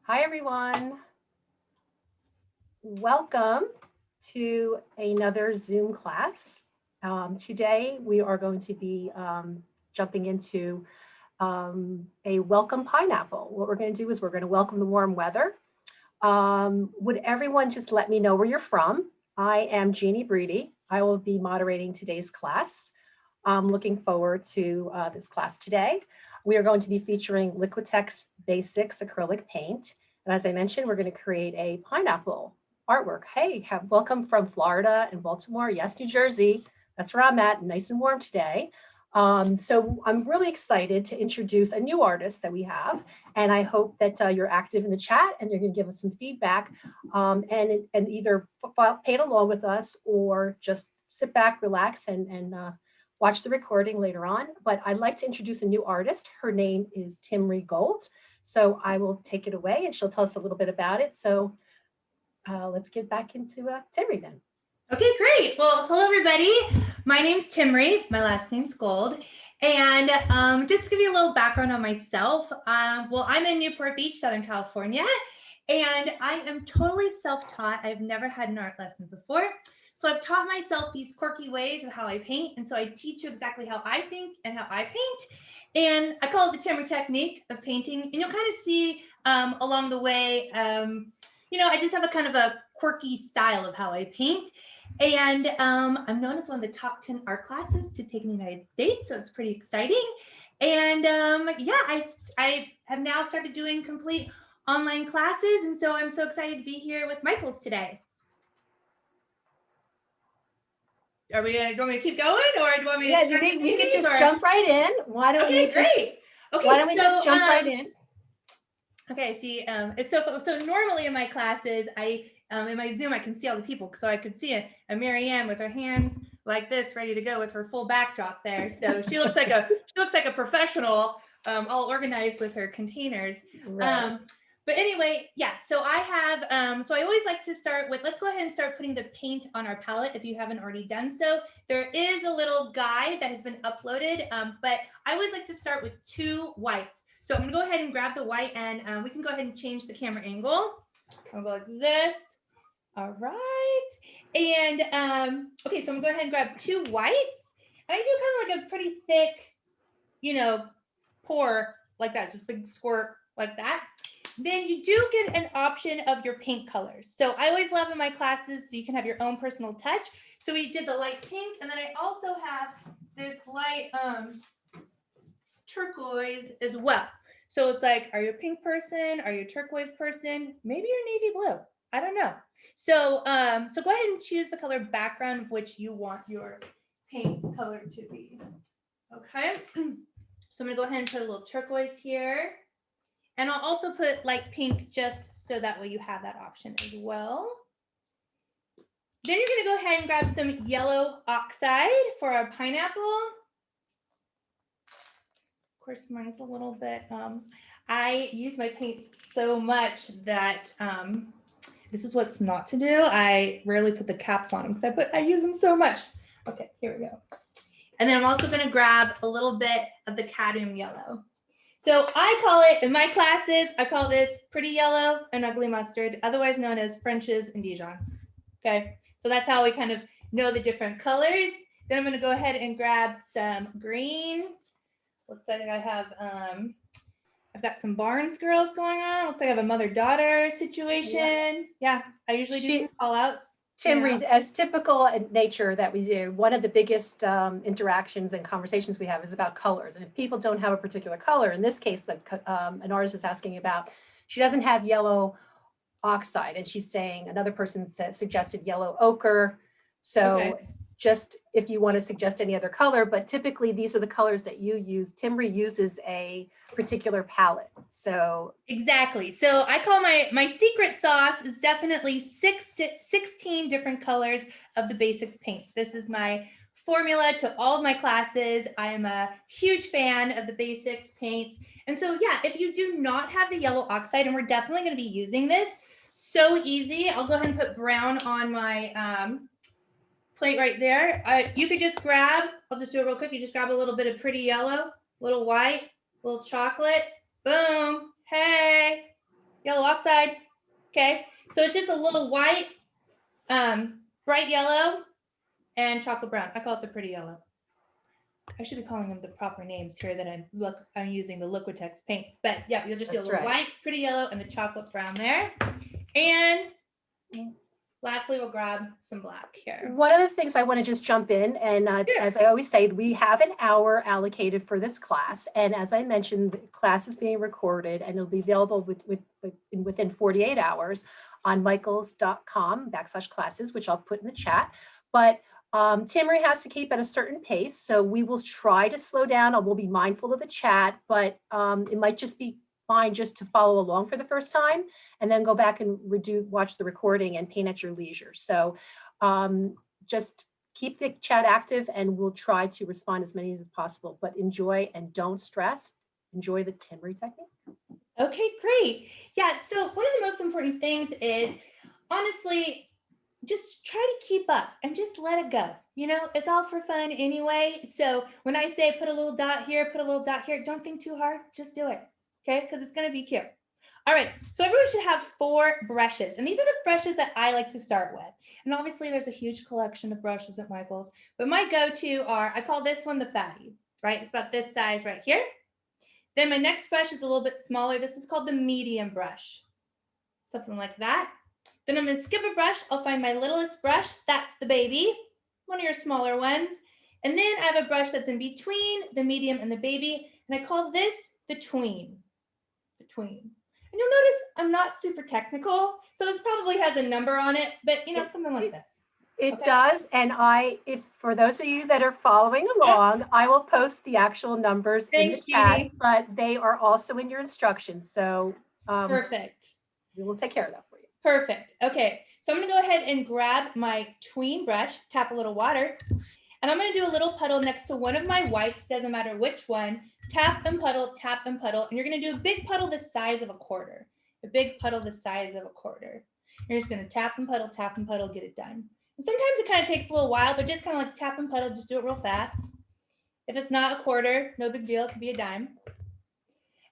Hi, everyone. Welcome to another Zoom class. Today, we are going to be jumping into a welcome pineapple. What we're going to do is we're going to welcome the warm weather. Would everyone just let me know where you're from? I am Jeannie Breedy. I will be moderating today's class. I'm looking forward to this class today. We are going to be featuring Liquitex Basics acrylic paint. And as I mentioned, we're going to create a pineapple artwork. Hey, welcome from Florida and Baltimore. Yes, New Jersey. That's where I'm at, nice and warm today. So I'm really excited to introduce a new artist that we have. And I hope that you're active in the chat and you're going to give us some feedback and either paint along with us or just sit back, relax, and watch the recording later on. But I'd like to introduce a new artist. Her name is Timry Gold. So I will take it away and she'll tell us a little bit about it. So let's get back into Timry then. Okay, great. Well, hello everybody. My name's Timry. My last name's Gold. And just to give you a little background on myself, well, I'm in Newport Beach, Southern California, and I am totally self-taught. I've never had an art lesson before. So I've taught myself these quirky ways of how I paint. And so I teach you exactly how I think and how I paint. And I call it the Timry technique of painting. And you'll kind of see along the way, I just have a kind of a quirky style of how I paint. And I'm known as one of the top 10 art classes to take in the United States. So it's pretty exciting. And yeah, I have now started doing complete online classes. And so I'm so excited to be here with Michaels today. Do you want me to keep going, or do you want me to start? You can just jump right in. Why don't we just jump right in? Okay, see, it's so normally in my classes, in my Zoom, I can see all the people. So I could see a Marianne with her hands like this, ready to go with her full backdrop there. So she looks like a professional, all organized with her containers. Right. But anyway, yeah, so I have, so I always like to start with, let's go ahead and start putting the paint on our palette if you haven't already done so. There is a little guide that has been uploaded, but I always like to start with 2 whites. So I'm gonna go ahead and grab the white and we can go ahead and change the camera angle. I'll go like this. All right. And okay, so I'm gonna go ahead and grab 2 whites. And I do kind of like a pretty thick, pour like that, just big squirt like that. Then you do get an option of your paint colors. So I always love in my classes so you can have your own personal touch. So we did the light pink, and then I also have this light turquoise as well. So it's like, are you a pink person? Are you a turquoise person? Maybe you're navy blue. I don't know. So so go ahead and choose the color background of which you want your paint color to be. Okay. So I'm gonna go ahead and put a little turquoise here. And I'll also put light pink just so that way you have that option as well. Then you're gonna go ahead and grab some yellow oxide for our pineapple. Of course, mine's a little bit, I use my paints so much that this is what's not to do. I rarely put the caps on them because I use them so much. Okay, here we go. And then I'm also gonna grab a little bit of the cadmium yellow. So I call it, in my classes, I call this pretty yellow and ugly mustard, otherwise known as French's and Dijon. Okay, so that's how we kind of know the different colors. Then I'm gonna go ahead and grab some green. Looks like I have, I've got some Barnes girls going on. Looks like I have a mother-daughter situation. Yeah, I usually do some call outs. Timry, as typical in nature that we do, one of the biggest interactions and conversations we have is about colors. And if people don't have a particular color, in this case, an artist is asking about, she doesn't have yellow oxide, and she's saying another person suggested yellow ochre. So okay. Just if you want to suggest any other color, but typically these are the colors that you use. Timry uses a particular palette. So exactly. So I call my secret sauce is definitely 16 different colors of the basics paints. This is my formula to all of my classes. I am a huge fan of the basics paints. And so yeah, if you do not have the yellow oxide, and we're definitely going to be using this, so easy. I'll go ahead and put brown on my plate right there. You could just grab, I'll just do it real quick. You just grab a little bit of pretty yellow, little white, little chocolate, boom. Hey, yellow Oxide. Okay, so it's just a little white, bright yellow, and chocolate brown. I call it the pretty yellow. I should be calling them the proper names here that I'm using the Liquitex paints. But yeah, you'll just see a little white, pretty yellow, and the chocolate brown there. And lastly, we'll grab some black here. One of the things I want to just jump in, and as I always say, we have an hour allocated for this class. And as I mentioned, the class is being recorded and it'll be available within 48 hours on michaels.com/classes, which I'll put in the chat. But Timmery has to keep at a certain pace, so we will try to slow down and we'll be mindful of the chat, but it might just be fine just to follow along for the first time and then go back and watch the recording and paint at your leisure. So just keep the chat active and we'll try to respond as many as possible, but enjoy and don't stress. Enjoy the Timmery technique. Okay, great. Yeah, so one of the most important things is, honestly, just try to keep up and just let it go. You know, it's all for fun anyway. So when I say put a little dot here, put a little dot here, don't think too hard, just do it, okay? Because it's gonna be cute. All right, so everyone should have 4 brushes. And these are the brushes that I like to start with. And obviously there's a huge collection of brushes at Michael's, but my go-to are, I call this one the fatty, right? It's about this size right here. Then my next brush is a little bit smaller. This is called the medium brush, something like that. Then I'm going to skip a brush. I'll find my littlest brush. That's the baby, one of your smaller ones. And then I have a brush that's in between the medium and the baby. And I call this the tween. The tween. And you'll notice I'm not super technical. So this probably has a number on it, but you know, something like this. It does. And if for those of you that are following along, I will post the actual numbers in the chat, but they are also in your instructions. So perfect. We will take care of that for you. Perfect. Okay, so I'm going to go ahead and grab my tween brush, tap a little water, and I'm going to do a little puddle next to one of my whites, doesn't matter which one. Tap and puddle, and you're going to do a big puddle the size of a quarter. A big puddle the size of a quarter. You're just going to tap and puddle, get it done. And sometimes it kind of takes a little while, but just kind of like tap and puddle, just do it real fast. If it's not a quarter, no big deal, it could be a dime.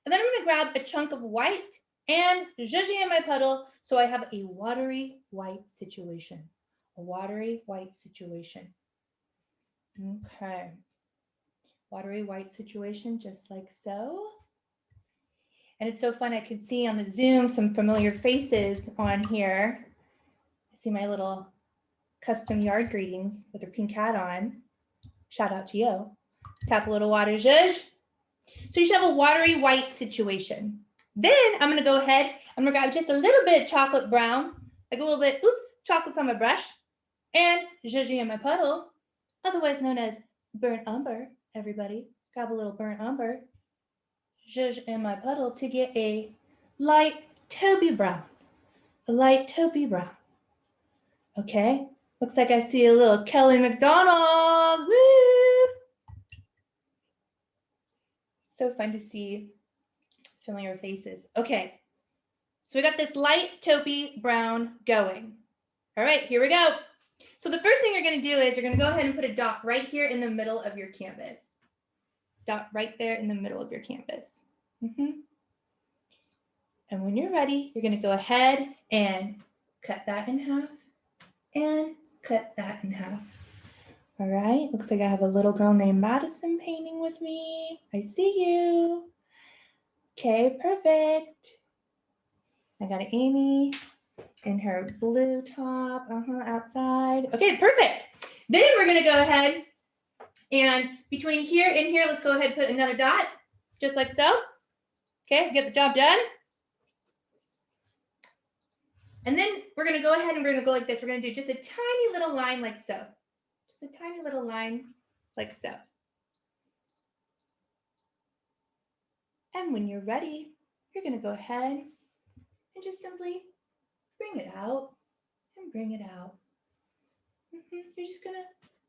And then I'm going to grab a chunk of white and zhuzhing in my puddle, so I have a watery white situation. A watery white situation. Okay. Watery white situation, just like so. And it's so fun, I can see on the Zoom some familiar faces on here. I see my little custom yard greetings with their pink hat on. Shout out to you. Tap a little water, zhuzh. So you should have a watery white situation. Then I'm going to go ahead, I'm going to grab just a little bit of chocolate brown, like a little bit, chocolate's on my brush, and zhuzhing in my puddle, otherwise known as burnt umber, everybody. Grab a little burnt umber, zhuzh in my puddle to get a light taupey brown, Okay, looks like I see a little Kelly McDonald, woo! So fun to see familiar faces. Okay, so we got this light taupey brown going. All right, here we go. So the first thing you're going to do is you're going to go ahead and put a dot right here in the middle of your canvas. Dot right there in the middle of your canvas. And when you're ready, you're going to go ahead and cut that in half and cut that in half. All right, looks like I have a little girl named Madison painting with me. I see you. Okay, perfect. I got Amy in her blue top, outside. Okay, perfect. Then we're gonna go ahead and between here and here, let's go ahead and put another dot, just like so. Okay, get the job done. And then we're gonna go ahead and we're gonna go like this. We're gonna do just a tiny little line like so. Just a tiny little line like so. And when you're ready, you're going to go ahead and just simply bring it out and bring it out. You're just going to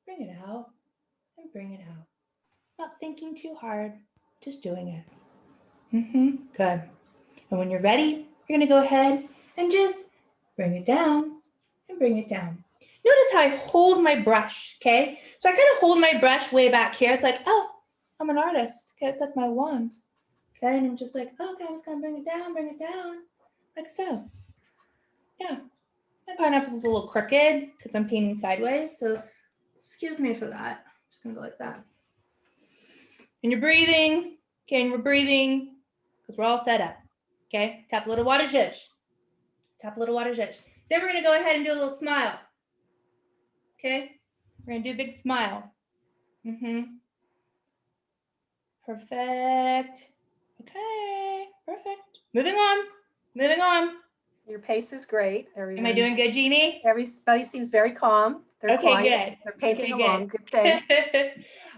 bring it out and bring it out. Not thinking too hard, just doing it. Good. And when you're ready, you're going to go ahead and just bring it down and bring it down. Notice how I hold my brush, okay? So I kind of hold my brush way back here. It's like, oh, I'm an artist. Okay, it's like my wand. Okay, and I'm just like, okay, I'm just gonna bring it down, like so. Yeah, my pineapple is a little crooked because I'm painting sideways, so excuse me for that. I'm just gonna go like that. And you're breathing, okay, and we're breathing because we're all set up, okay? Tap a little water zhuzh. Tap a little water zhuzh. Then we're gonna go ahead and do a little smile, okay? We're gonna do a big smile. Perfect. Okay, perfect. Moving on, moving on. Your pace is great. Am I doing good, Jeannie? Everybody seems very calm. They're Okay, quiet. good. They're pacing Okay, along. Good thing.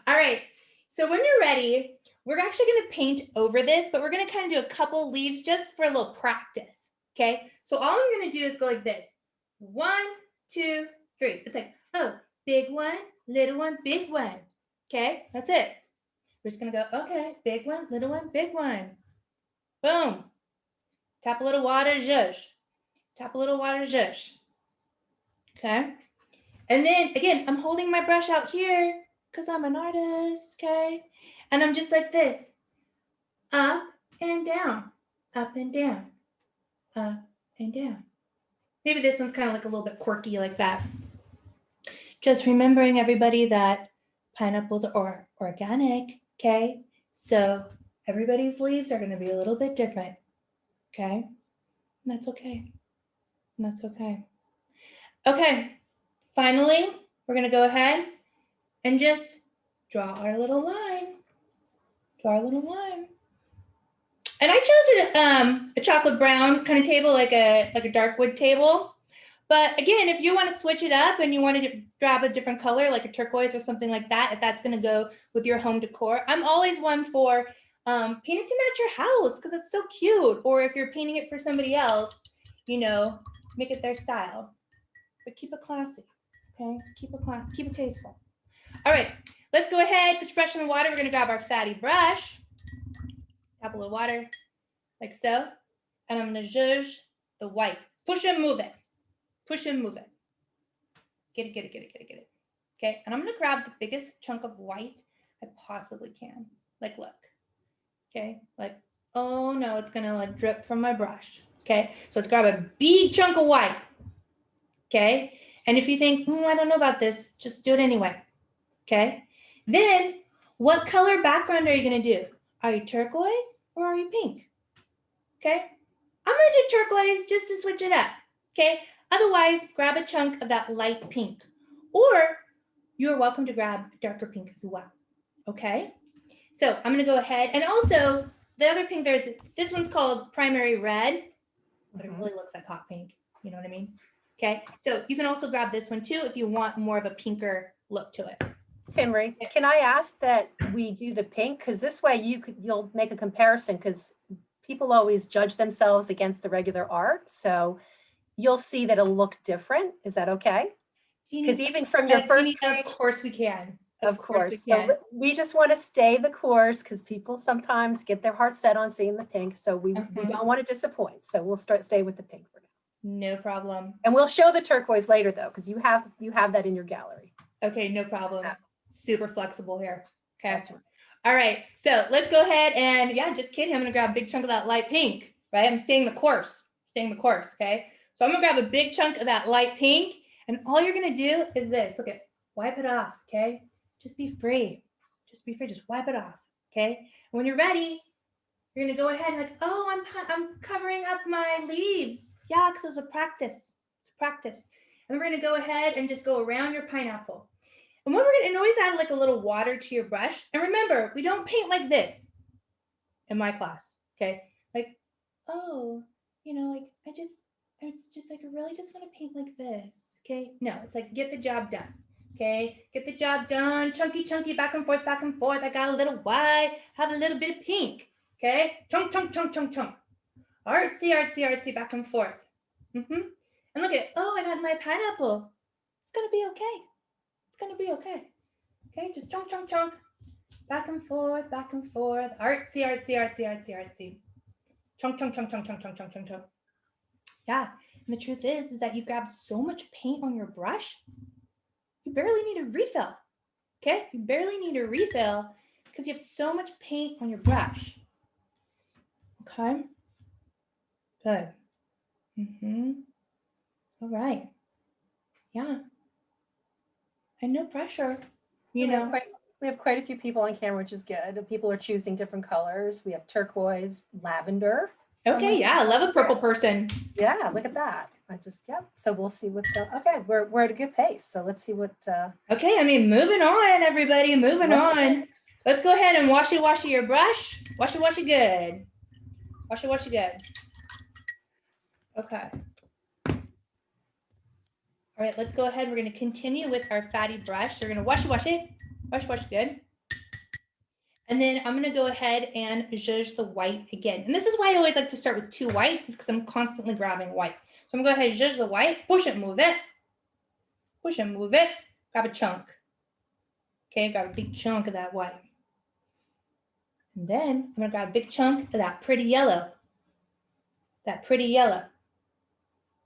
All right. So when you're ready, we're actually going to paint over this, but we're going to kind of do a couple leaves just for a little practice. Okay. So all I'm going to do is go like this. 1, 2, 3. It's like, oh, big one, little one, big one. Okay. That's it. We're just going to go, okay, big one, little one, big one. Boom. Tap a little water, zhuzh. Tap a little water, zhuzh. Okay. And then again, I'm holding my brush out here because I'm an artist, okay? And I'm just like this, up and down, up and down, up and down. Maybe this one's kind of like a little bit quirky like that. Just remembering everybody that pineapples are organic, okay? So everybody's leaves are gonna be a little bit different, okay? And that's okay, and that's okay. Okay, finally, we're gonna go ahead and just draw our little line. Draw our little line. And I chose a chocolate brown kind of table, like a dark wood table. But again, if you want to switch it up and you wanted to grab a different color, like a turquoise or something like that, if that's going to go with your home decor, I'm always one for paint it to match your house because it's so cute. Or if you're painting it for somebody else, you know, make it their style. But keep it classy, okay? Keep it classy, keep it tasteful. All right, let's go ahead, put your brush in the water. We're gonna grab our fatty brush, tap a little water, like so. And I'm gonna zhuzh the white. Push and move it. Push and move it. Get it, get it, get it, get it, get it. Okay, and I'm gonna grab the biggest chunk of white I possibly can. Like, look. Okay, like, oh no, it's gonna like drip from my brush. Okay, so let's grab a big chunk of white. Okay, and if you think, I don't know about this, just do it anyway. Okay, then what color background are you gonna do? Are you turquoise or are you pink? Okay, I'm gonna do turquoise just to switch it up. Okay, otherwise grab a chunk of that light pink, or you're welcome to grab a darker pink as well. Okay, so I'm gonna go ahead, and also the other pink, this one's called primary red, but it really looks like hot pink. You know what I mean? Okay, so you can also grab this one too if you want more of a pinker look to it. Timry, can I ask that we do the pink? Because this way you'll make a comparison because people always judge themselves against the regular art. So you'll see that it'll look different. Is that okay? Because even from your first page, of course we can. Of course. So we just want to stay the course because people sometimes get their heart set on seeing the pink. So we don't want to disappoint. So we'll stay with the pink for now. No problem. And we'll show the turquoise later though, because you have that in your gallery. Okay, no problem. Super flexible here. Okay. Right. All right. So let's go ahead and just kidding. I'm gonna grab a big chunk of that light pink, right? I'm staying the course. Okay. So I'm gonna grab a big chunk of that light pink, and all you're gonna do is this. Look at, wipe it off. Okay. Just be free. Just be free. Just wipe it off. Okay. And when you're ready, you're gonna go ahead and like, oh, I'm covering up my leaves. Yeah, because it was a practice. It's a practice. And we're gonna go ahead and just go around your pineapple. And what we're gonna always add like a little water to your brush. And remember, we don't paint like this in my class. Okay. Like, oh, like it's just like I really just want to paint like this. Okay. No, it's like get the job done. Okay, get the job done. Chunky, back and forth, back and forth. I got a little white, have a little bit of pink. Okay, chunk. Artsy, back and forth. And look at, oh, I got my pineapple. It's gonna be okay. It's gonna be okay. Okay, just chunk. Back and forth. Artsy. Chunk. Yeah, and the truth is that you grabbed so much paint on your brush, you barely need a refill. Okay, you barely need a refill because you have so much paint on your brush. Okay, good. All right. Yeah. And no pressure, you We have know. quite a few people on camera, which is good. People are choosing different colors. We have turquoise, lavender. Okay, yeah, I love a purple person. Yeah, look at that. Yeah. So we'll see what's going. Okay, we're at a good pace. So let's see what. Okay, I mean, moving on, everybody, moving on. Next? Let's go ahead and washy your brush. Washy good. Washy good. Okay. All right, let's go ahead. We're going to continue with our fatty brush. We're going to wash it good. And then I'm going to go ahead and zhuzh the white again. And this is why I always like to start with 2 whites, is because I'm constantly grabbing white. So I'm going to go ahead and zhuzh the white, push it, move it. Push and move it, grab a chunk. Okay, grab a big chunk of that white. And then I'm going to grab a big chunk of that pretty yellow.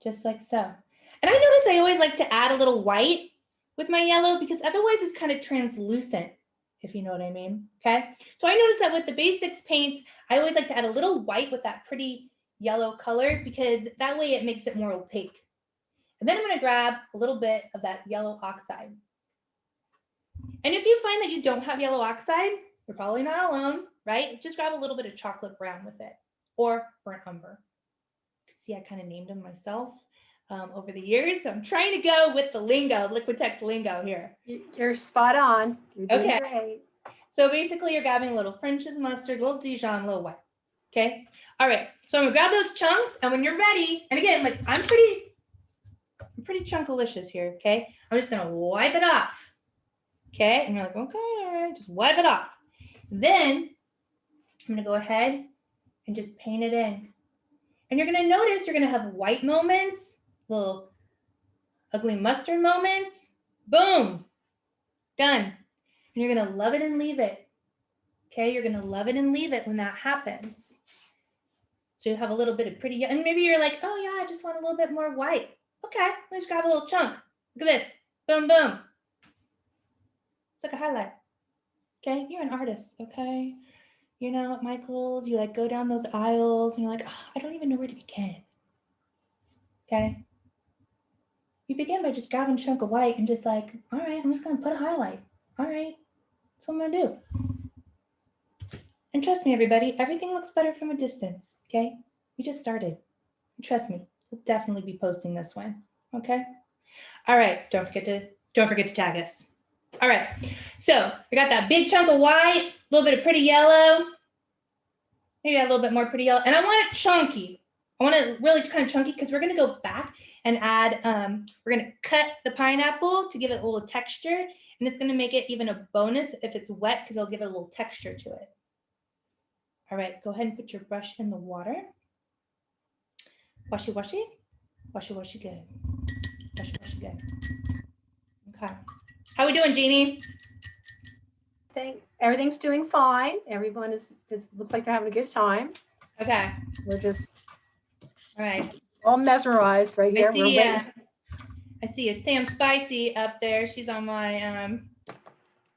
Just like so. And I notice I always like to add a little white with my yellow because otherwise it's kind of translucent, if you know what I mean. Okay, so I noticed that with the basics paints, I always like to add a little white with that pretty yellow color because that way it makes it more opaque. And then I'm going to grab a little bit of that yellow oxide. And if you find that you don't have yellow oxide, you're probably not alone, right? Just grab a little bit of chocolate brown with it, or burnt umber. See, I kind of named them myself over the years. So I'm trying to go with the lingo, Liquitex lingo here. You're spot on. You're doing great. So basically you're grabbing a little French's mustard, a little Dijon, a little white. Okay. All right. So I'm gonna grab those chunks, and when you're ready, and again, like I'm pretty chunkalicious here. Okay. I'm just gonna wipe it off. Okay. And you're like, okay, just wipe it off. Then I'm gonna go ahead and just paint it in. And you're gonna notice you're gonna have white moments, little ugly mustard moments. Boom. Done. And you're gonna love it and leave it. Okay, you're gonna love it and leave it when that happens. So you have a little bit of pretty, and maybe you're like, oh yeah, I just want a little bit more white. Okay, let's grab a little chunk. Look at this. Boom, boom. It's like a highlight. Okay, you're an artist, okay? You know, at Michael's, you like go down those aisles and you're like, oh, I don't even know where to begin. Okay? You begin by just grabbing a chunk of white and just like, all right, I'm just gonna put a highlight. All right, that's what I'm gonna do. And trust me, everybody, everything looks better from a distance, okay? We just started. Trust me, we'll definitely be posting this one, okay? All right, don't forget to tag us. All right, so we got that big chunk of white, a little bit of pretty yellow, maybe a little bit more pretty yellow, and I want it chunky. I want it really kind of chunky because we're gonna go back and add, we're gonna cut the pineapple to give it a little texture, and it's gonna make it even a bonus if it's wet because it'll give it a little texture to it. All right, go ahead and put your brush in the water. Washy, washy. Washy, washy good. Washy, washy good. Okay. How we doing, Jeannie? I think everything's doing fine. Everyone is looks like they're having a good time. Okay. We're just all right. All mesmerized right here. I see a Sam Spicy up there. She's on my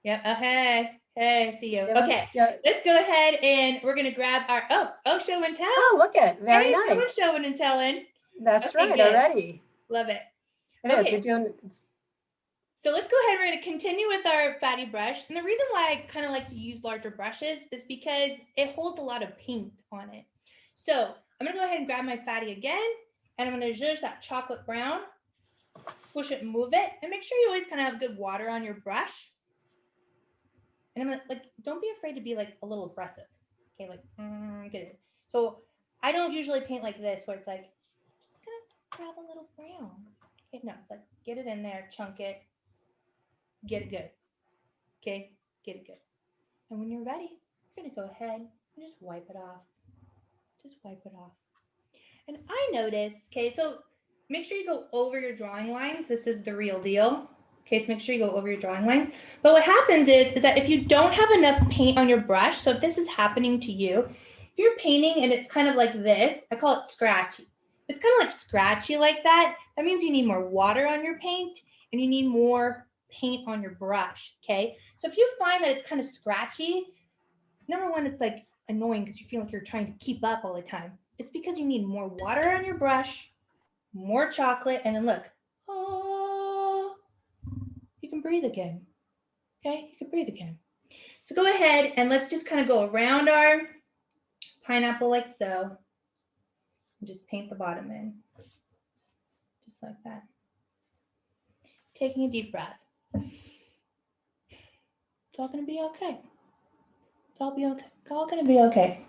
yep. Oh, hey, I see you. Okay. Let's go ahead and we're gonna grab our show and tell. Oh, look at very nice. We're showing and telling. That's right. Good. Already. Love it. It is. You're doing. So let's go ahead. We're going to continue with our fatty brush. And the reason why I kind of like to use larger brushes is because it holds a lot of paint on it. So I'm going to go ahead and grab my fatty again. And I'm going to zhuzh that chocolate brown. Push it and move it. And make sure you always kind of have good water on your brush. And I'm going to, like, don't be afraid to be like a little aggressive. Okay, like, get it. So I don't usually paint like this where it's like, just going to grab a little brown. Okay, no, it's like, get it in there, chunk it. Get it good. Okay, get it good. And when you're ready, you're going to go ahead and just wipe it off. Just wipe it off. And I notice, okay, so make sure you go over your drawing lines. This is the real deal. Okay, so make sure you go over your drawing lines. But what happens is that if you don't have enough paint on your brush, so if this is happening to you, if you're painting and it's kind of like this, I call it scratchy. It's kind of like scratchy like that. That means you need more water on your paint and you need more paint on your brush, okay? So if you find that it's kind of scratchy, number one, it's like annoying because you feel like you're trying to keep up all the time. It's because you need more water on your brush more chocolate, and then look. Oh, you can breathe again. Okay, you can breathe again. So go ahead and let's just kind of go around our pineapple like so. And just paint the bottom in. Just like that. Taking a deep breath. It's all gonna be okay. It's all be okay. It's all gonna be okay.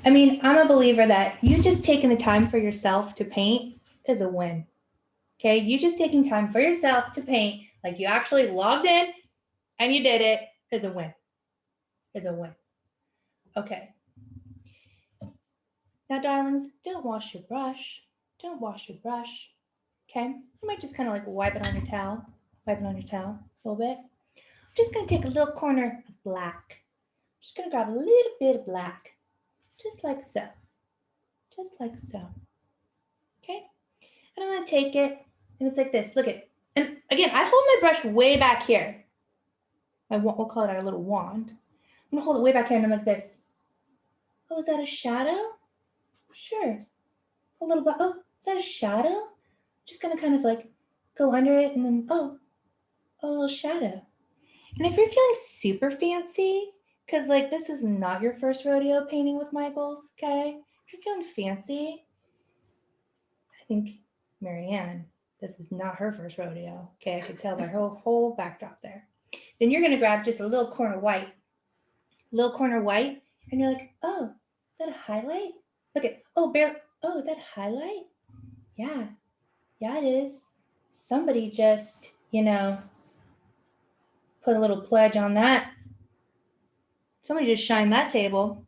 I mean, I'm a believer that you just taking the time for yourself to paint is a win. Okay, you just taking time for yourself to paint, like you actually logged in and you did it, is a win. Is a win. Okay. Now, darlings, don't wash your brush. Don't wash your brush. Okay, you might just kind of like wipe it on your towel. Wipe it on your towel a little bit. I'm just gonna take a little corner of black. I'm just gonna grab a little bit of black, just like so. Just like so. Okay, and I'm gonna take it, and it's like this. Look at, and again, I hold my brush way back here. We'll call it our little wand. I'm gonna hold it way back here, and I'm like this. Oh, is that a shadow? Sure. A little bit. Oh, is that a shadow? Just gonna kind of like go under it, and then a little shadow. And if you're feeling super fancy, because like this is not your first rodeo painting with Michaels, okay? If you're feeling fancy, I think Marianne, this is not her first rodeo, okay? I could tell by her whole backdrop there. Then you're gonna grab just a little corner white, and you're like, oh, is that a highlight? Look at, oh, is that a highlight? Yeah, it is. Somebody just, put a little pledge on that. Somebody just shined that table,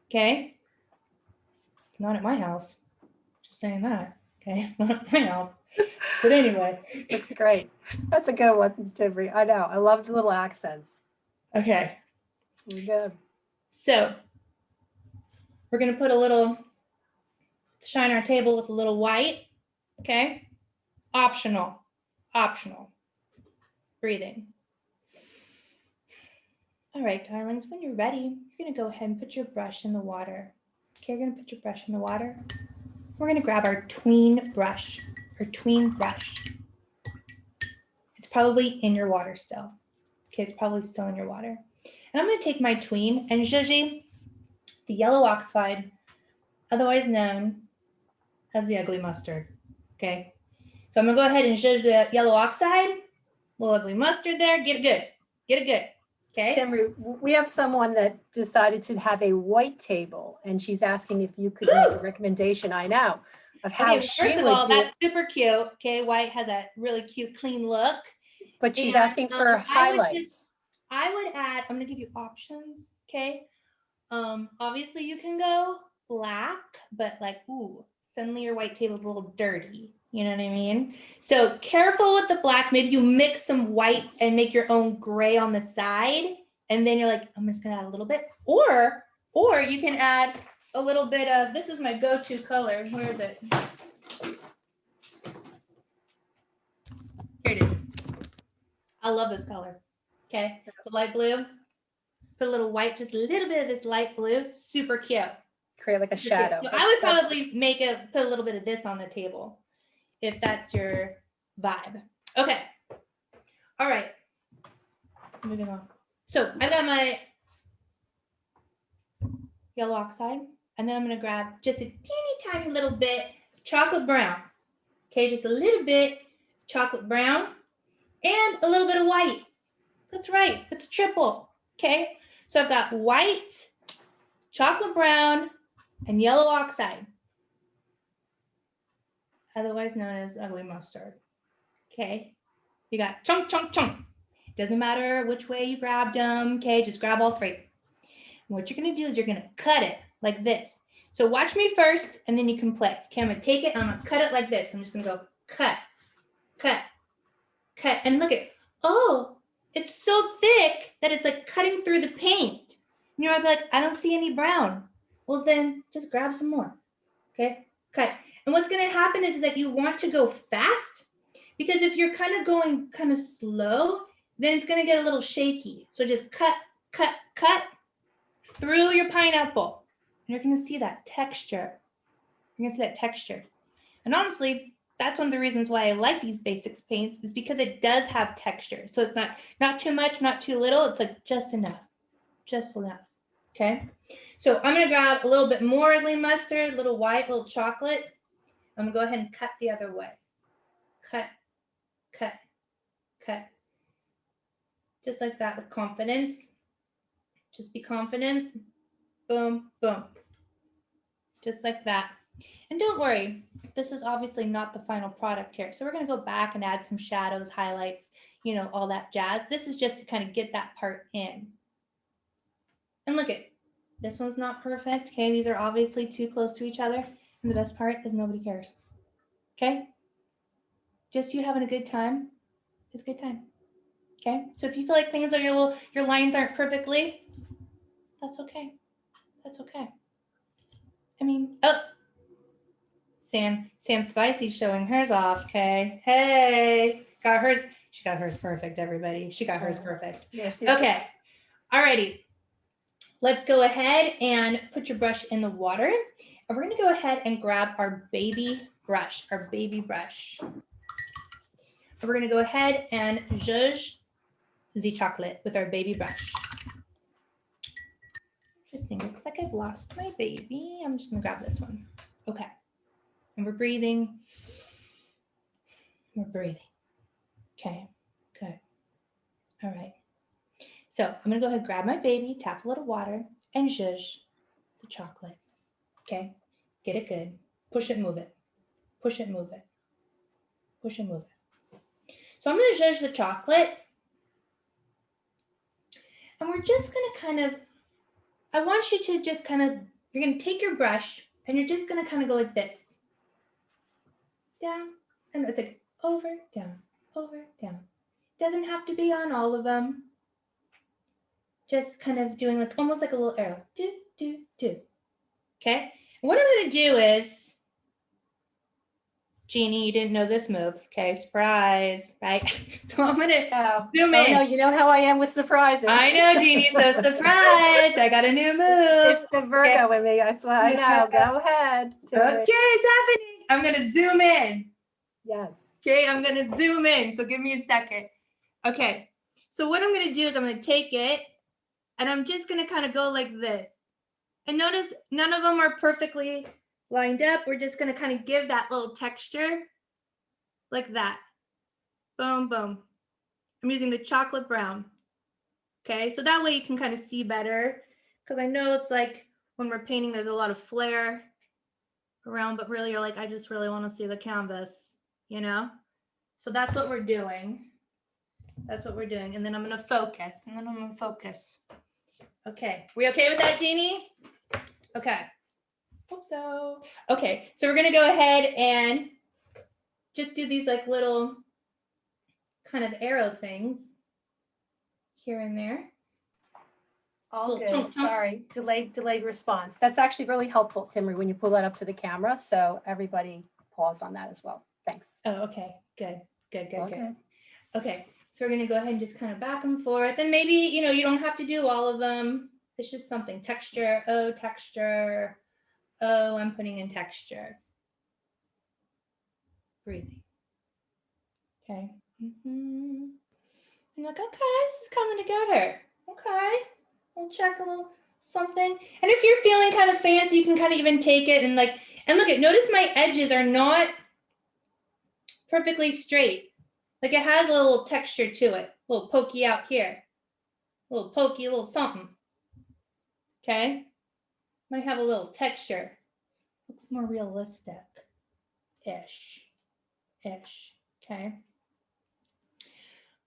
okay? It's not at my house. Just saying that, okay? It's not at my house. But anyway. Looks great. That's a good one, Timmy. I know. I love the little accents. Okay. We're good. So we're going to put a little, shine our table with a little white, okay? Optional. Breathing. All right, darlings, when you're ready, you're gonna go ahead and put your brush in the water. Okay, you're gonna put your brush in the water. We're gonna grab our tween brush. It's probably in your water still. Okay, it's probably still in your water. And I'm gonna take my tween and zhuzh the yellow oxide, otherwise known as the ugly mustard. Okay, so I'm gonna go ahead and zhuzh the yellow oxide, little ugly mustard there, get it good. Okay. Timmy, we have someone that decided to have a white table, and she's asking if you could make a recommendation. I know of how okay, she first of would all, do that's it. super cute. Okay, white has a really cute, clean look. But she's asking for highlights. I would add. I'm gonna give you options. Okay. Obviously you can go black, but like, ooh, suddenly your white table is a little dirty. You know what I mean? So careful with the black. Maybe you mix some white and make your own gray on the side. And then you're like, I'm just gonna add a little bit. Or you can add a little bit of, this is my go-to color. Where is it? Here it is. I love this color. Okay, the light blue. Put a little white, just a little bit of this light blue. Super cute. Create like a shadow. So I would probably put a little bit of this on the table if that's your vibe. Okay. All right. Moving on. So I got my yellow oxide, and then I'm going to grab just a teeny tiny little bit of chocolate brown. Okay, just a little bit chocolate brown and a little bit of white. That's right. It's triple. Okay. So I've got white, chocolate brown, and yellow oxide, otherwise known as ugly mustard. Okay, you got chunk. Doesn't matter which way you grabbed them. Okay, just grab all three. And what you're gonna do is you're gonna cut it like this. So watch me first, and then you can play. Okay, I'm gonna take it and I'm gonna cut it like this. I'm just gonna go cut, and look at, oh, it's so thick that it's like cutting through the paint. And you might be like, I don't see any brown. Well, then just grab some more. Okay, cut. And what's going to happen is that you want to go fast, because if you're kind of going kind of slow, then it's going to get a little shaky. So just cut through your pineapple. And you're going to see that texture. You're going to see that texture. And honestly, That's one of the reasons why I like these basics paints, is because it does have texture. So it's not too much, not too little. It's like just enough, okay? So I'm gonna grab a little bit more ugly mustard, a little white, a little chocolate. I'm gonna go ahead and cut the other way. Cut, cut, cut. Just like that with confidence. Just be confident. Boom, boom. Just like that. And don't worry, this is obviously not the final product here. So we're going to go back and add some shadows, highlights, you know, all that jazz. This is just to kind of get that part in. And look at this one's not perfect. Okay, these are obviously too close to each other. And the best part is nobody cares. Okay, just you having a good time. It's a good time. Okay, so if you feel like things are your lines aren't perfectly, that's okay. That's okay. I mean, oh, Sam Spicy's showing hers off. Okay, hey, got hers. She got hers perfect. Everybody, she got hers perfect. Yeah, okay, alrighty. Let's go ahead and put your brush in the water, and we're gonna go ahead and grab our baby brush. And we're gonna go ahead and zhuzh the chocolate with our baby brush. Interesting. Looks like I've lost my baby. I'm just gonna grab this one. Okay. And we're breathing. Okay, good. All right. So I'm gonna go ahead and grab my baby, tap a little water, and zhuzh the chocolate. Okay, get it good. Push it, move it. Push it, move it. Push and move it. So I'm gonna zhuzh the chocolate. And we're just gonna kind of, I want you to just kind of, you're gonna take your brush and you're just gonna kind of go like this. Down, and it's like over, down, over, down. Doesn't have to be on all of them. Just kind of doing like almost like a little arrow. Do, do, do. Okay. And what I'm going to do is, Jeannie, you didn't know this move. Okay. Surprise. Right. So I'm going to zoom in. No, you know how I am with surprises. I know, Jeannie. So surprise. I got a new move. It's the Virgo in me. That's what I know. Go ahead. Okay. It's happening. I'm going to zoom in. Yes. Okay. I'm going to zoom in. So give me a second. Okay. So what I'm going to do is I'm going to take it and I'm just going to kind of go like this. And notice none of them are perfectly lined up. We're just going to kind of give that little texture like that. Boom, boom. I'm using the chocolate brown. Okay, so that way you can kind of see better, because I know it's like when we're painting, there's a lot of flare around, but really you're like, I just really want to see the canvas, you know? So that's what we're doing. That's what we're doing. And then I'm going to focus. Okay, we okay with that, Jeannie? Okay. Hope so. Okay, so we're gonna go ahead and just do these like little kind of arrow things here and there. All good. Sorry, delayed response. That's actually really helpful, Timmy, when you pull that up to the camera. So everybody pause on that as well. Thanks. Oh, okay. Good. Okay, so we're gonna go ahead and just kind of back and forth, and maybe you don't have to do all of them. It's just something. Texture. Oh, texture. Oh, I'm putting in texture. Breathing. Okay. And like, okay, this is coming together. Okay. We'll check a little something. And if you're feeling kind of fancy, you can kind of even take it and look at, notice my edges are not perfectly straight. Like it has a little texture to it. A little pokey out here. A little pokey, a little something. Okay. Might have a little texture. Looks more realistic-ish. Okay.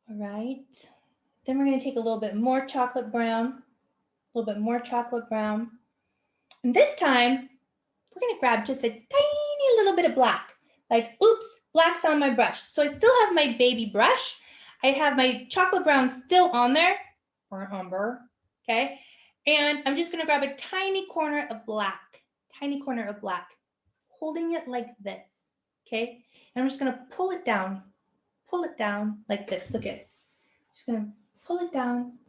All right. Then we're going to take a little bit more chocolate brown. And this time, we're going to grab just a tiny little bit of black. Like, oops, black's on my brush. So I still have my baby brush. I have my chocolate brown still on there, or umber. Okay. And I'm just going to grab a tiny corner of black, holding it like this, okay? And I'm just going to pull it down like this. Look at it. Just going to pull it down,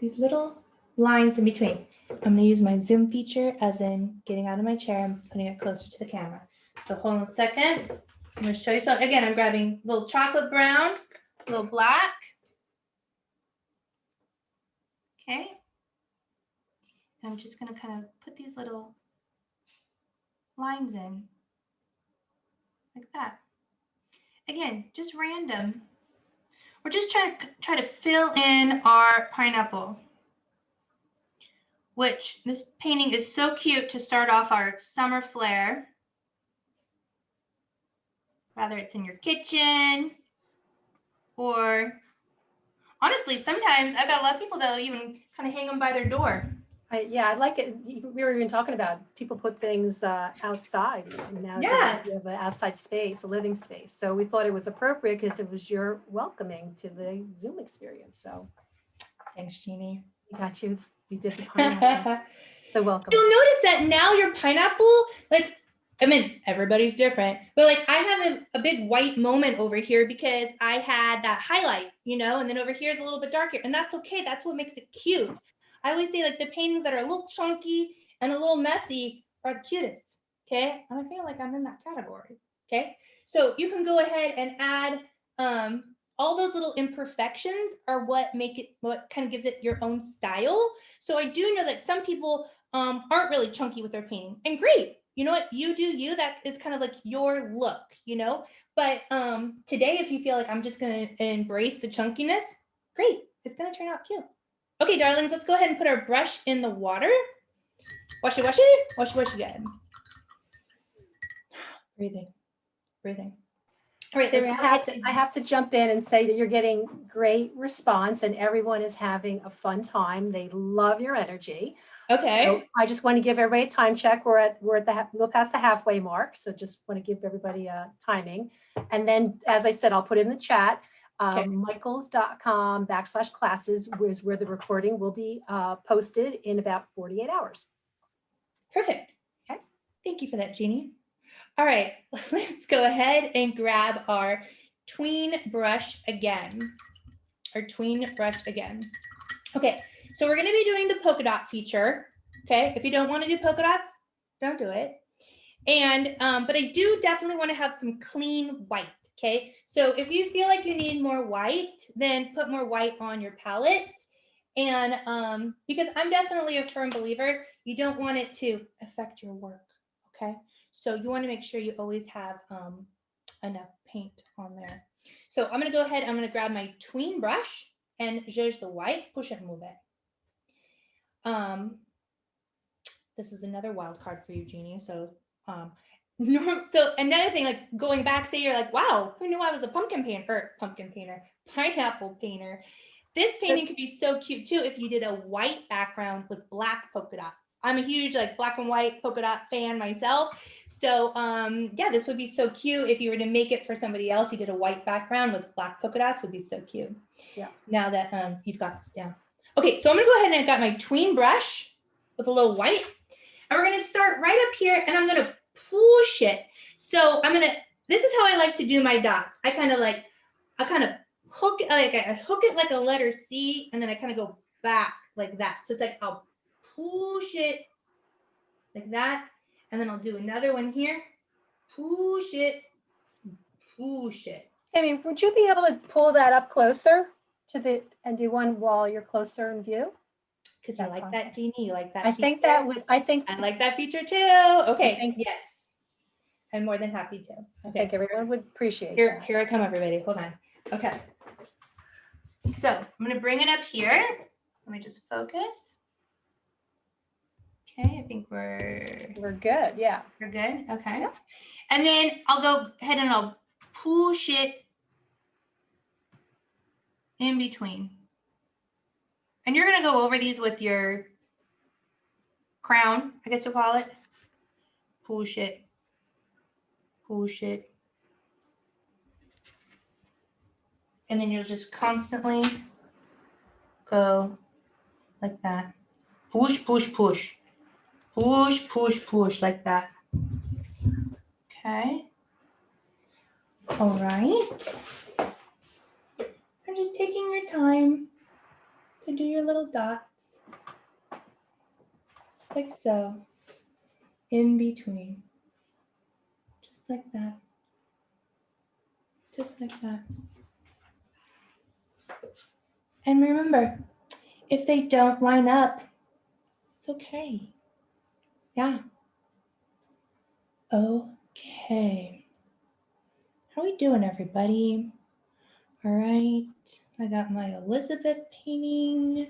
these little lines in between. I'm going to use my zoom feature, as in getting out of my chair and putting it closer to the camera. So hold on a second. I'm going to show you something. Again, I'm grabbing a little chocolate brown, a little black. Okay. And I'm just going to kind of put these little lines in like that. Again, just random. We're just try to fill in our pineapple, which this painting is so cute to start off our summer flair. Whether it's in your kitchen or honestly, sometimes I've got a lot of people that'll even kind of hang them by their door. Yeah, I like it. We were even talking about people put things outside. And now Yeah. you have an outside space, a living space. So we thought it was appropriate because it was your welcoming to the Zoom experience. So Thanks, Jeannie. we got you. We did the pineapple. The welcome. You'll notice that now your pineapple, like, I mean, everybody's different, but like I have a big white moment over here because I had that highlight, you know, and then over here is a little bit darker, and that's okay. That's what makes it cute. I always say like the paintings that are a little chunky and a little messy are the cutest, okay? And I feel like I'm in that category, okay? So you can go ahead and add all those little imperfections are what kind of gives it your own style. So I do know that some people aren't really chunky with their painting, and great. You know what? You do you. That is kind of like your look, you know? But today, if you feel like I'm just going to embrace the chunkiness, great. It's going to turn out cute. Okay, darlings, let's go ahead and put our brush in the water. Wash it, wash it, wash it, wash it again. Breathing, breathing. All right, I have to jump in and say that you're getting great response and everyone is having a fun time. They love your energy. Okay. So I just want to give everybody a time check. We'll pass the halfway mark. So just want to give everybody a timing. And then, as I said, I'll put it in the chat. Michaels.com/classes is where the recording will be posted in about 48 hours. Perfect. Okay. Thank you for that, Jeannie. All right, let's go ahead and grab our tween brush again. Okay, so we're going to be doing the polka dot feature. Okay, if you don't want to do polka dots, don't do it. And but I do definitely want to have some clean white. Okay, so if you feel like you need more white, then put more white on your palette. And because I'm definitely a firm believer, you don't want it to affect your work. Okay, so you want to make sure you always have enough paint on there. So I'm going to go ahead. I'm going to grab my tween brush and zhuzh the white, push it and move it. This is another wild card for you, Jeannie. So so another thing, like going back, say you're like, wow, who knew I was a pineapple painter. This painting could be so cute too if you did a white background with black polka dots. I'm a huge like black and white polka dot fan myself. So yeah, this would be so cute if you were to make it for somebody else. You did a white background with black polka dots, would be so cute. Yeah. Now that you've got this down. Okay, so I'm gonna go ahead and I've got my tween brush with a little white. And we're gonna start right up here and I'm gonna push it. So this is how I like to do my dots. I kind of hook it, I hook it like a letter C, and then I kind of go back like that. So it's like I'll push it like that, and then I'll do another one here. Push it, push it. I mean, would you be able to pull that up closer and do one while you're closer in view? Because I like that, Jeannie. You like that? I think that would. I like that feature too. Okay. Yes. I'm more than happy to. Okay. I think everyone would appreciate that. Here I come, everybody. Hold on. Okay. So I'm going to bring it up here. Let me just focus. Okay, I think we're good. Yeah. We're good. Okay. Yes. And then I'll go ahead and I'll push it in between. And you're going to go over these with your crown, I guess you'll call it. Push it. Push it. And then you'll just constantly go like that. Push, push, push. Push, push, push like that. Okay. All right. You're just taking your time to do your little dots. Like so. In between. Just like that. Just like that. And remember, if they don't line up, it's okay. Yeah. Okay. How are we doing, everybody? All right. I got my Elizabeth painting.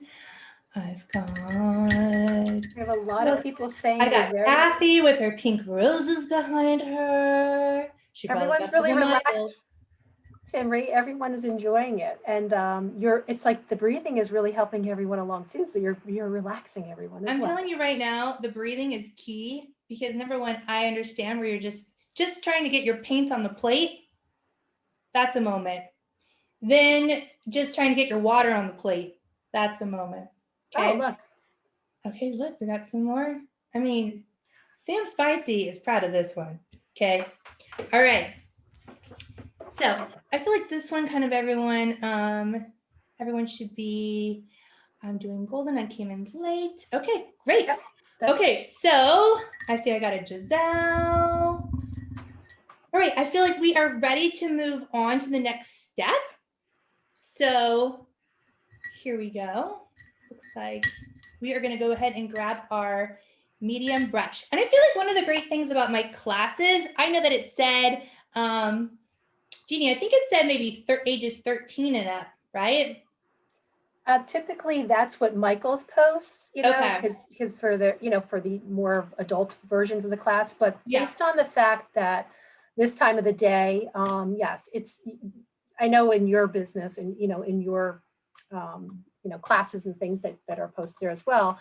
I've got... We have a lot of people saying I got they're very... Kathy with her pink roses behind her. Everyone's really relaxed, Timry. Everyone is enjoying it. And it's like the breathing is really helping everyone along too. So you're relaxing everyone as well. I'm telling you right now, the breathing is key because number one, I understand where you're just trying to get your paint on the plate. That's a moment. Then just trying to get your water on the plate. That's a moment. Okay. Oh, look. Okay, look, we got some more. I mean, Sam Spicy is proud of this one. Okay. All right. So I feel like this one kind of everyone should be, I'm doing golden. I came in late. Okay, great. Yep. Okay, so I see I got a Giselle. All right, I feel like we are ready to move on to the next step. So here we go. Looks like we are going to go ahead and grab our medium brush. And I feel like one of the great things about my classes, I know that it said, Jeannie, I think it said maybe ages 13 and up, right? Typically, that's what Michael's posts, because for the, for the more adult versions of the class, but based on the fact that this time of the day, yes, I know in your business and, in your, classes and things that are posted there as well,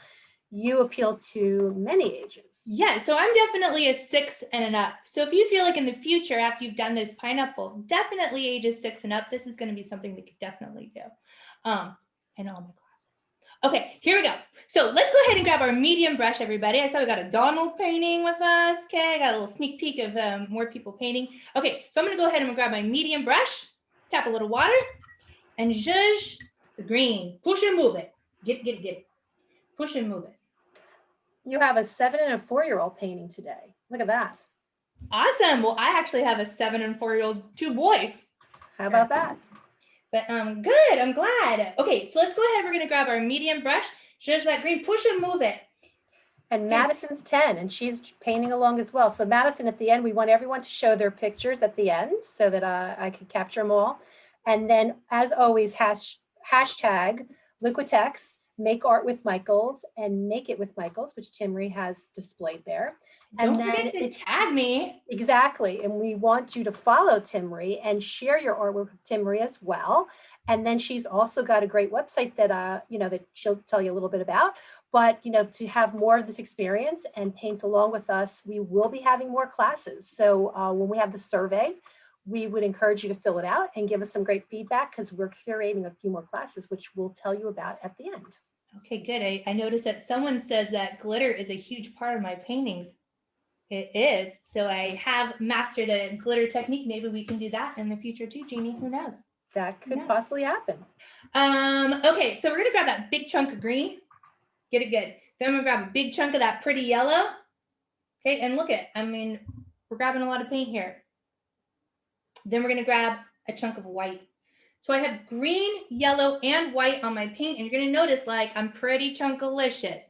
you appeal to many ages. Yeah, so I'm definitely a 6 and up. So if you feel like in the future, after you've done this pineapple, definitely ages 6 and up, this is going to be something we could definitely do in all my classes. Okay, here we go. So let's go ahead and grab our medium brush, everybody. I saw we got a Donald painting with us. Okay, I got a little sneak peek of more people painting. Okay, so I'm going to go ahead and grab my medium brush, tap a little water, and zhuzh the green. Push and move it. Get it. Push and move it. You have a 7 and a 4-year-old painting today. Look at that. Awesome. Well, I actually have a 7 and 4-year-old, 2 boys. How about that? But good. I'm glad. Okay, so let's go ahead. We're going to grab our medium brush. Zhuzh that green. Push and move it. And Madison's 10, and she's painting along as well. So Madison, at the end, we want everyone to show their pictures at the end so that I could capture them all. And then, as always, hashtag Liquitex, make art with Michaels, and make it with Michaels, which Timry has displayed there. Don't forget to tag me. Exactly. And we want you to follow Timry and share your artwork with Timry as well. And then she's also got a great website that, that she'll tell you a little bit about. But, to have more of this experience and paint along with us, we will be having more classes. So when we have the survey, we would encourage you to fill it out and give us some great feedback because we're curating a few more classes, which we'll tell you about at the end. Okay, good. I noticed that someone says that glitter is a huge part of my paintings. It is. So I have mastered a glitter technique. Maybe we can do that in the future too, Jeannie. Who knows? That could possibly happen. Okay, so we're going to grab that big chunk of green. Get it good. Then I'm going to grab a big chunk of that pretty yellow. Okay, and look at, we're grabbing a lot of paint here. Then we're going to grab a chunk of white. So I have green, yellow, and white on my paint. And you're going to notice like I'm pretty chunkalicious.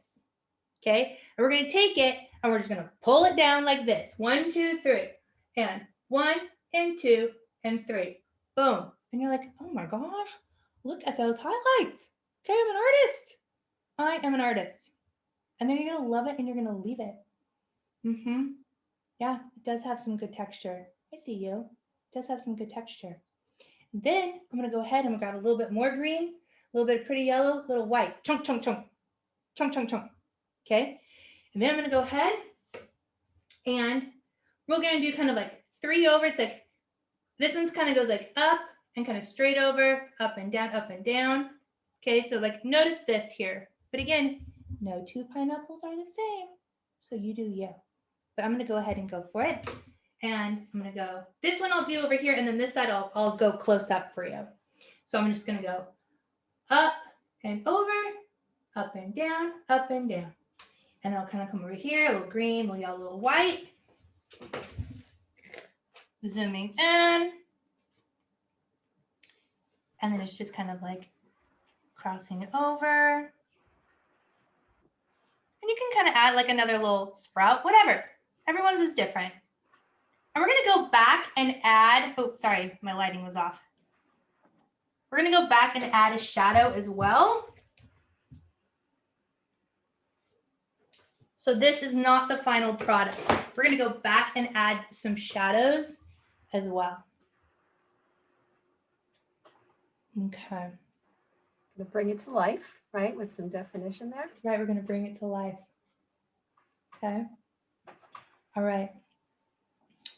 Okay. And we're going to take it and we're just going to pull it down like this. 1, 2, 3. And 1 and 2 and 3. Boom. And you're like, oh my gosh, look at those highlights. Okay, I'm an artist. I am an artist. And then you're going to love it and you're going to leave it. Yeah, it does have some good texture. I see you. It does have some good texture. And then I'm going to go ahead and grab a little bit more green, a little bit of pretty yellow, a little white. Chunk, chunk, chunk. Chunk, chunk, chunk. Okay. And then I'm going to go ahead and we're going to do kind of like 3 over. It's like this one's kind of goes like up and kind of straight over, up and down, up and down. Okay. So like notice this here. But again, no 2 pineapples are the same. So you do you. But I'm going to go ahead and go for it. And I'm going to go, this one I'll do over here. And then this side, I'll go close up for you. So I'm just going to go up and over, up and down, up and down. And I'll kind of come over here, a little green, a little yellow, a little white. zooming in. And then it's just kind of like crossing it over. And you can kind of add like another little sprout, whatever. Everyone's is different. And we're gonna go back and add, oh, sorry, my lighting was off. We're gonna go back and add a shadow as well. So this is not the final product. We're gonna go back and add some shadows as well. Okay. Gonna bring it to life, right, with some definition there. That's right, we're gonna bring it to life. Okay. All right.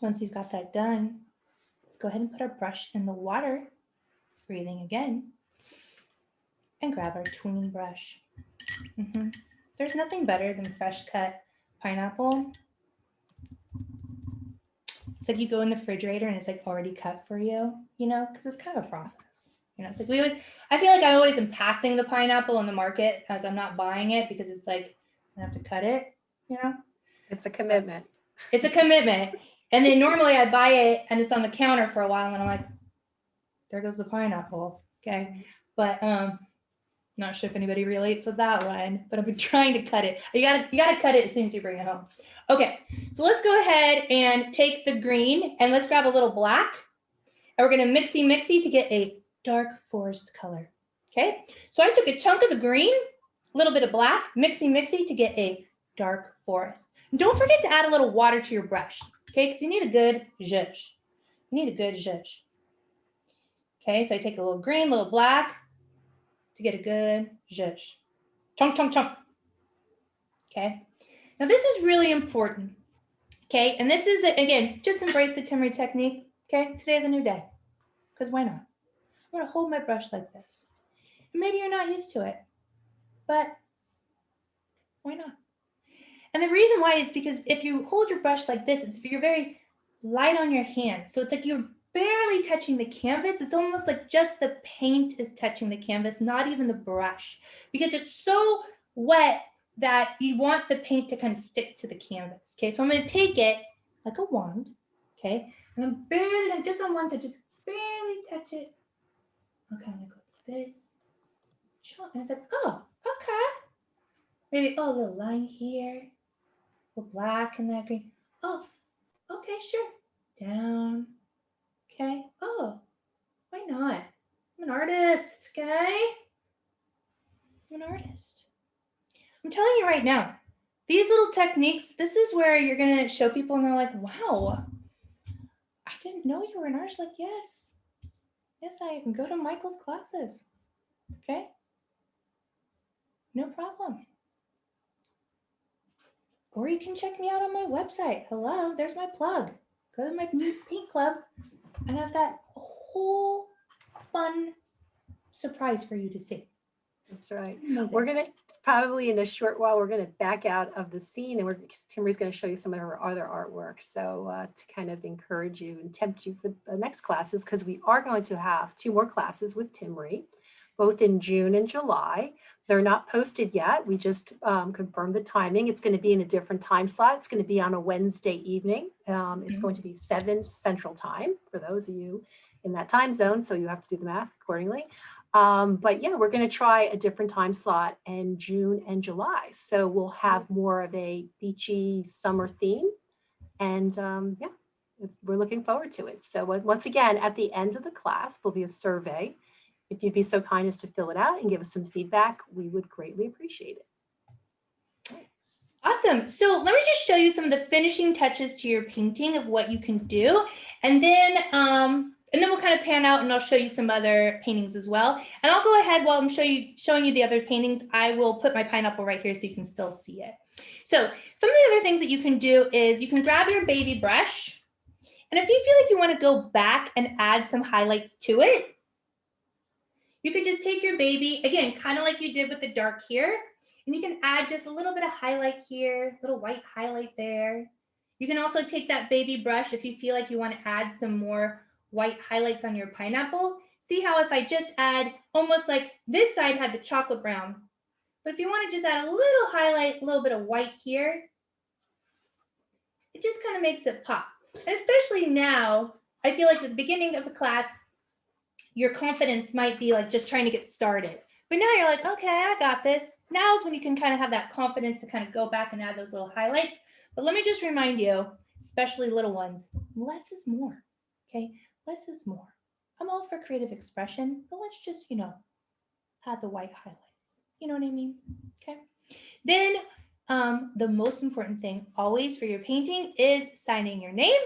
Once you've got that done, let's go ahead and put our brush in the water, breathing again, and grab our tuning brush. There's nothing better than fresh cut pineapple. It's like you go in the refrigerator and it's like already cut for you, you know, because it's kind of a process. You know, it's like I feel like I always am passing the pineapple on the market as I'm not buying it because it's like I have to cut it, you know? It's a commitment. It's a commitment. And then normally I buy it and it's on the counter for a while and I'm like, there goes the pineapple. Okay. But not sure if anybody relates with that one, but I've been trying to cut it. You gotta cut it as soon as you bring it home. Okay, so let's go ahead and take the green and let's grab a little black. And we're gonna mixy to get a dark forest color. Okay, so I took a chunk of the green, a little bit of black, mixy to get a dark forest. And don't forget to add a little water to your brush, okay, because you need a good zhuzh. You need a good zhuzh. Okay, so I take a little green, a little black to get a good zhuzh. Chunk. Okay, now this is really important. Okay, and this is, again, just embrace the Timmery technique. Okay, today is a new day, because why not? I'm gonna hold my brush like this. And maybe you're not used to it, but why not? And the reason why is because if you hold your brush like this, it's you're very light on your hand. So it's like you're barely touching the canvas. It's almost like just the paint is touching the canvas, not even the brush, because it's so wet that you want the paint to kind of stick to the canvas. Okay, so I'm going to take it like a wand, okay, and I'm barely going to, just on one side, just barely touch it. I'll kind of go like this, and it's like, oh, okay. Maybe, oh, a little line here, a little black and that green. Oh, okay, sure. Down. Okay. Oh, why not? I'm an artist, okay? I'm an artist. I'm telling you right now, these little techniques, this is where you're going to show people and they're like, wow, I didn't know you were an artist. Like, yes, I can go to Michael's classes. Okay. No problem. Or you can check me out on my website. Hello, there's my plug. Go to my paint club and have that whole fun surprise for you to see. That's right. Amazing. We're going to probably in a short while, we're going to back out of the scene and Timmery's going to show you some of her other artwork. So to kind of encourage you and tempt you for the next classes, because we are going to have 2 more classes with Timmery, both in June and July. They're not posted yet. We just confirmed the timing. It's going to be in a different time slot. It's going to be on a Wednesday evening. It's going to be 7 Central Time for those of you in that time zone. So you have to do the math accordingly. But yeah, we're going to try a different time slot in June and July. So we'll have more of a beachy summer theme. And yeah, we're looking forward to it. So once again, at the end of the class, there'll be a survey. If you'd be so kind as to fill it out and give us some feedback, we would greatly appreciate it. Awesome. So let me just show you some of the finishing touches to your painting of what you can do. And then we'll kind of pan out and I'll show you some other paintings as well. And I'll go ahead while I'm showing you the other paintings, I will put my pineapple right here so you can still see it. So some of the other things that you can do is you can grab your baby brush. And if you feel like you want to go back and add some highlights to it, you could just take your baby, again, kind of like you did with the dark here, and you can add just a little bit of highlight here, little white highlight there. You can also take that baby brush if you feel like you want to add some more white highlights on your pineapple. See how if I just add almost like this side had the chocolate brown, but if you want to just add a little highlight, a little bit of white here, it just kind of makes it pop. And especially now I feel like at the beginning of the class, your confidence might be like just trying to get started. But now you're like, okay, I got this. Now is when you can kind of have that confidence to kind of go back and add those little highlights. But let me just remind you, especially little ones, less is more. Okay, less is more. I'm all for creative expression, but let's just, add the white highlights. You know what I mean? Okay. Then the most important thing always for your painting is signing your name.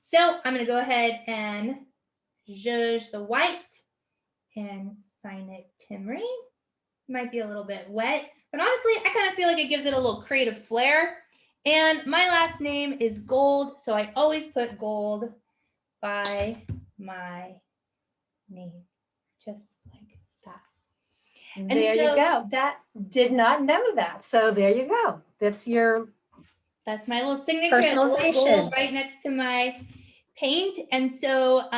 So I'm going to go ahead and zhuzh the white and sign it Timry. Might be a little bit wet, but honestly, I kind of feel like it gives it a little creative flair. And my last name is Gold, so I always put Gold by my name, just like that. And there you go. That did not know that. So there you go. That's my little signature. Personalization. Gold right next to my paint. And so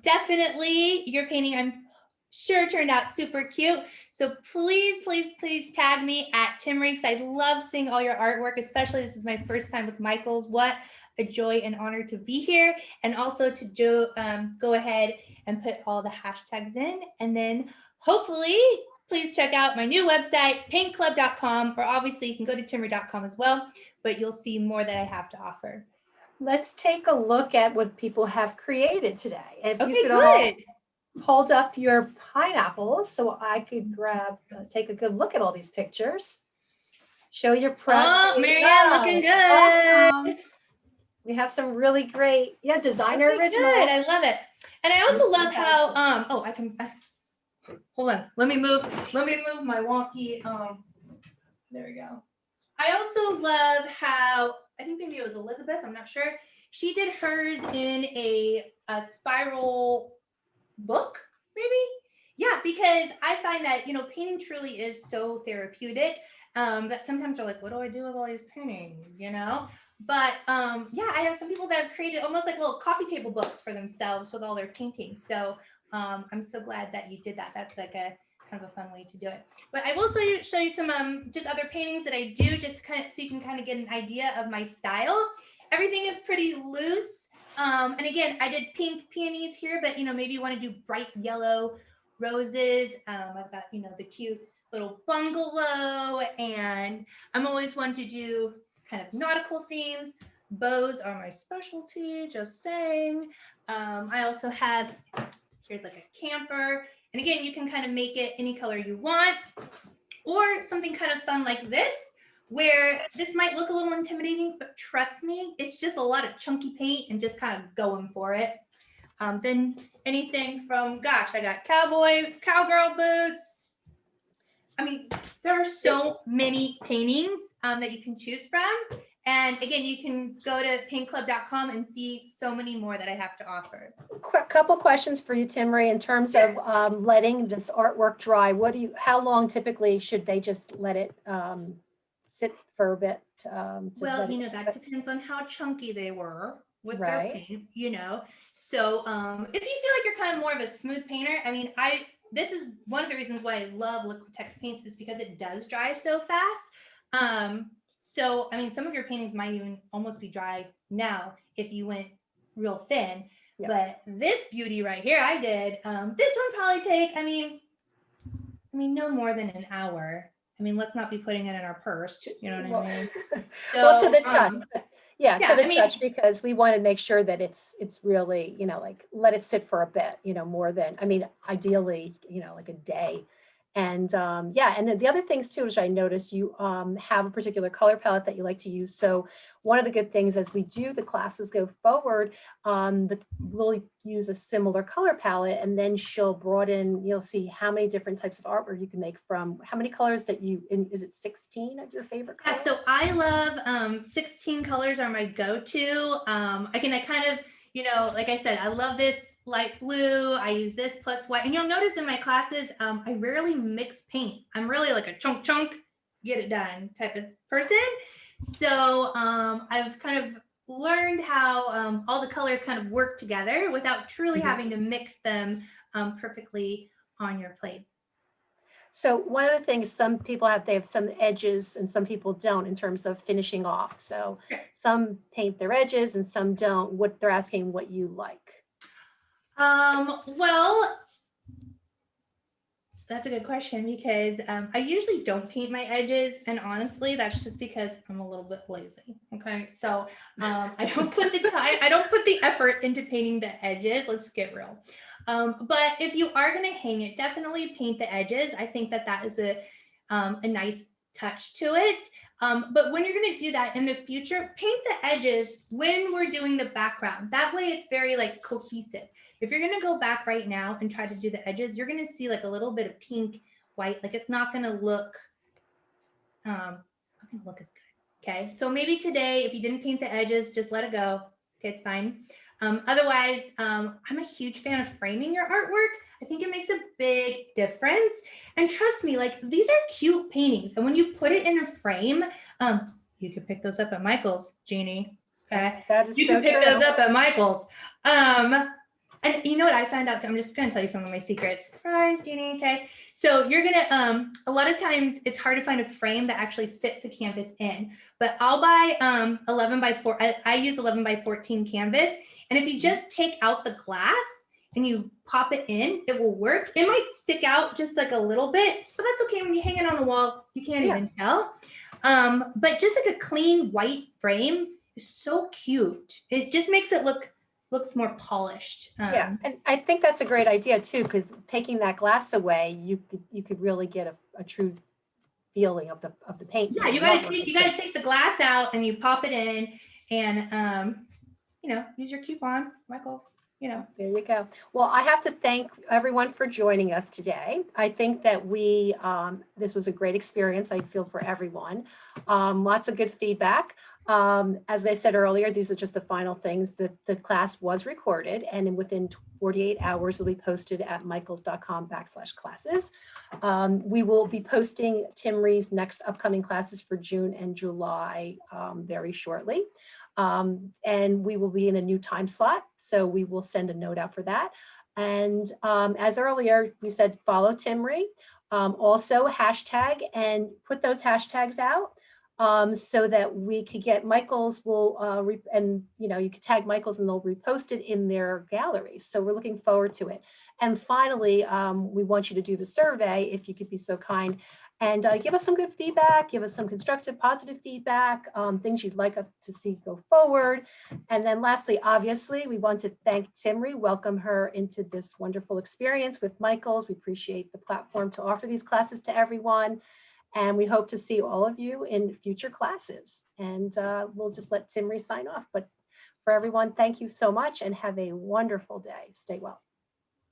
definitely your painting, I'm sure, turned out super cute. So please, please, please tag me at Timry, because I love seeing all your artwork, especially this is my first time with Michaels. What a joy and honor to be here. And also to go ahead and put all the hashtags in. And then hopefully, please check out my new website, paintclub.com, or obviously you can go to timry.com as well, but you'll see more that I have to offer. Let's take a look at what people have created today. If okay, you could good. all hold up your pineapples so I could take a good look at all these pictures. Show your prep. Oh, Marianne, looking good. Awesome. We have some really great, designer originals. Good. I love it. And I also love how, hold on. Let me move my wonky, there we go. I also love how, I think maybe it was Elizabeth, I'm not sure. She did hers in a spiral book, maybe? Yeah, because I find that, painting truly is so therapeutic that sometimes you're like, what do I do with all these paintings, But I have some people that have created almost like little coffee table books for themselves with all their paintings. So I'm so glad that you did that. That's like a kind of a fun way to do it. But I will show you some just other paintings that I do, just kind of so you can kind of get an idea of my style. Everything is pretty loose. And again, I did pink peonies here, but maybe you want to do bright yellow roses. I've got the cute little bungalow, and I'm always one to do kind of nautical themes. Bows are my specialty, just saying. I also have, here's like a camper. And again, you can kind of make it any color you want, or something kind of fun like this, where this might look a little intimidating, but trust me, it's just a lot of chunky paint and just kind of going for it. Then anything from, I got cowgirl boots. I mean, there are so many paintings that you can choose from. And again, you can go to paintclub.com and see so many more that I have to offer. A couple questions for you, Timry, in terms of letting this artwork dry. How long typically should they just let it sit for a bit? Well, that depends on how chunky they were with right. their paint, So if you feel like you're kind of more of a smooth painter, I mean, this is one of the reasons why I love Liquitex paints, is because it does dry so fast. So, I mean, some of your paintings might even almost be dry now if you went real thin. Yep. But this beauty right here, I did. This one probably take, I mean, no more than an hour. I mean, let's not be putting it in our purse. You know what I mean? So, well, to the touch. To the touch, because we want to make sure that it's really, like let it sit for a bit, more than, ideally, like a day. And and then the other things too, which I noticed, you have a particular color palette that you like to use. So one of the good things as we do the classes go forward, we'll use a similar color palette, and then she'll broaden, you'll see how many different types of artwork you can make from how many colors that is it 16 of your favorite colors? Yeah, so I love 16 colors are my go-to. I kind of, like I said, I love this light blue. I use this plus white. And you'll notice in my classes, I rarely mix paint. I'm really like a chunk, get it done type of person. So I've kind of learned how all the colors kind of work together without truly having to mix them perfectly on your plate. So one of the things some people have, they have some edges and some people don't in terms of finishing off. So some paint their edges and some don't. What they're asking what you like. Well, that's a good question because I usually don't paint my edges, and honestly, that's just because I'm a little bit lazy. Okay, so I don't put the time, I don't put the effort into painting the edges. Let's get real. But if you are going to hang it, definitely paint the edges. I think that that is a nice touch to it. But when you're going to do that in the future, paint the edges when we're doing the background. That way, it's very like cohesive. If you're going to go back right now and try to do the edges, you're going to see like a little bit of pink, white, like it's not going to look, not going to look as good. Okay. So maybe today, if you didn't paint the edges, just let it go. Okay. It's fine. Otherwise, I'm a huge fan of framing your artwork. I think it makes a big difference. And trust me, like these are cute paintings. And when you put it in a frame, you could pick those up at Michael's, Jeannie. Okay. That is you so can pick true. those up at Michael's. And you know what I found out too? I'm just going to tell you some of my secrets. Surprise, Jeannie. Okay. So you're going to, a lot of times it's hard to find a frame that actually fits a canvas in, but I'll buy 11 by 4. I use 11 by 14 canvas. And if you just take out the glass and you pop it in, it will work. It might stick out just like a little bit, but that's okay. When you hang it on the wall, you can't even tell. But just like a clean white frame is so cute. It just makes it looks more polished. Yeah, and I think that's a great idea too, because taking that glass away, you could really get a true feeling of the paint. Yeah, you gotta take the glass out and you pop it in, and you know, use your coupon, Michael. You know. There you go. Well, I have to thank everyone for joining us today. I think that this was a great experience, I feel, for everyone. Lots of good feedback. As I said earlier, these are just the final things. The class was recorded, and within 48 hours, it'll be posted at michaels.com/classes. We will be posting Timry's next upcoming classes for June and July very shortly. And we will be in a new time slot, so we will send a note out for that. And as earlier, we said follow Timry, also hashtag and put those hashtags out so that we could get Michael's and you know, you could tag Michael's and they'll repost it in their galleries. So we're looking forward to it. And finally, we want you to do the survey, if you could be so kind, and give us some good feedback, give us some constructive, positive feedback, things you'd like us to see go forward. And then lastly, obviously, we want to thank Timry, welcome her into this wonderful experience with Michaels. We appreciate the platform to offer these classes to everyone. And we hope to see all of you in future classes. And we'll just let Timry sign off. But for everyone, thank you so much and have a wonderful day. Stay well.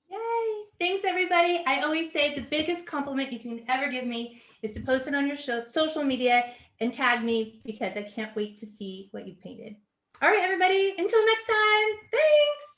Yay. Thanks, everybody. I always say the biggest compliment you can ever give me is to post it on your social media and tag me, because I can't wait to see what you painted. All right, everybody. Until next time. Thanks.